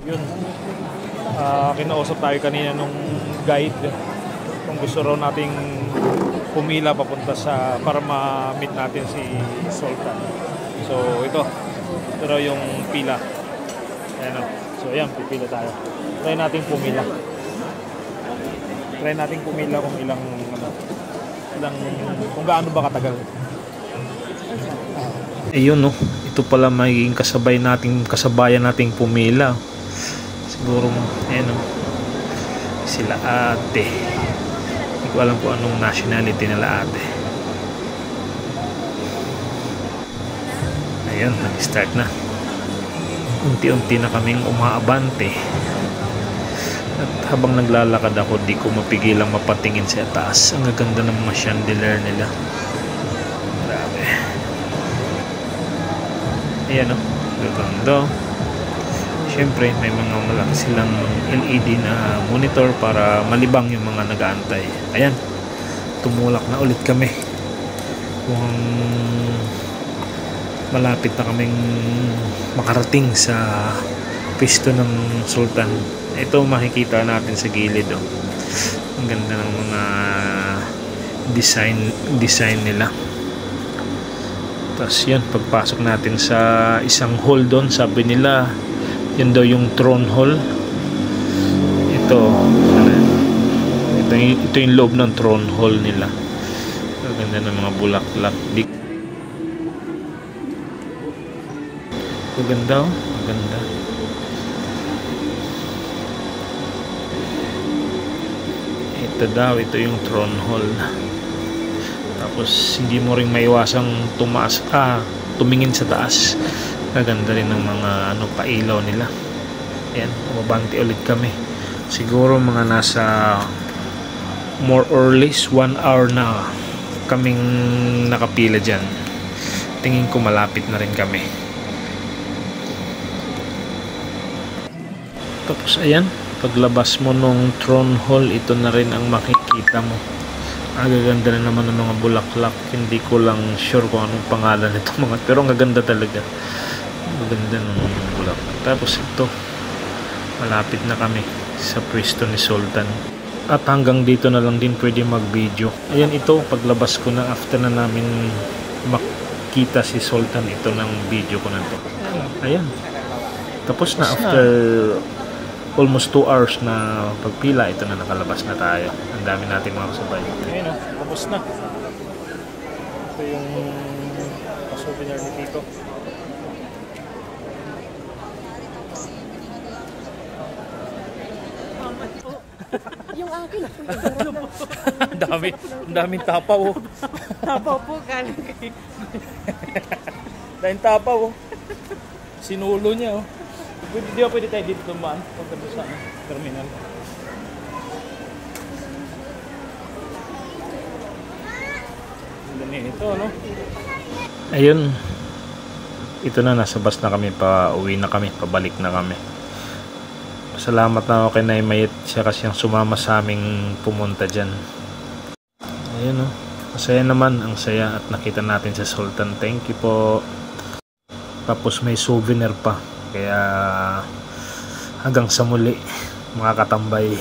Yun. Kinausap tayo kanina nung guide kung gusto raw nating pumila papunta sa para ma-meet natin si Sultan. So ito raw yung pila. Ayan o. So ayan, pipila tayo. Try natin pumila. Kung ilang kung gaano ba katagal. Ayun no, ito pala magiging kasabayan nating pumila. Siguro ayan no, sila ate. Hindi ko alam kung anong nationality nila ate. Ayan, nag-start na. Unti-unti na kaming umaabante. At habang naglalakad ako, di ko mapigilang mapatingin sa taas. Ang ganda ng mga chandelier nila. Grabe. Ayan o, gaganda. Siyempre, may mga malaki silang LED na monitor para malibang yung mga nag-aantay. Ayan, tumulak na ulit kami. Kung malapit na kaming makarating sa pisto ng Sultan. Ito makikita natin sa gilid oh. Ang ganda ng mga design nila. Tapos yun, pagpasok natin sa isang hall doon, sabi nila yun daw yung throne hall. Ito yung loob ng throne hall nila. Ang ganda ng mga bulaklak. Maganda oh, maganda. Ito yung throne hall. Tapos hindi mo ring maiwasang tumingin sa taas. Kaganda rin ng mga pailaw nila. Ayan, umabante ulit kami. Siguro mga nasa more or less 1 hour na kaming nakapila dyan. Tingin ko malapit na rin kami. Tapos ayan, paglabas mo nung throne hall, ito na rin ang makikita mo. Agaganda na naman ng mga bulaklak. Hindi ko lang sure kung anong pangalan nito mga, pero ang gaganda talaga. Maganda ng bulaklak. Tapos ito, malapit na kami sa pwesto ni Sultan. At hanggang dito na lang din pwede mag-video. Ayan, ito paglabas ko na after na namin makita si Sultan, ito ng video ko na to. Ayan, tapos na after almost 2 hours na pagpila, ito na nakalabas na tayo. Ang dami natin mga kasabay. Ayun o, tapos na. Ito yung souvenir ni Tito. Yung akin ako. Ang daming tapaw oh. Tapaw po galing kay. Daming tapaw oh. Sinulo niya oh. Di ba pwede tayo dito tumaan pagkabos sa terminal? Ganda ito, no? Ayun. Ito na, nasa bus na kami. Uwi na kami. Pabalik na kami. Salamat na ako kay Naimayet. Siya kasi ang sumama sa aming pumunta dyan. Ayun, no? Masaya naman. Ang saya. At nakita natin sa Sultan. Thank you po. Tapos may souvenir pa. Kaya hanggang sa muli mga katambay.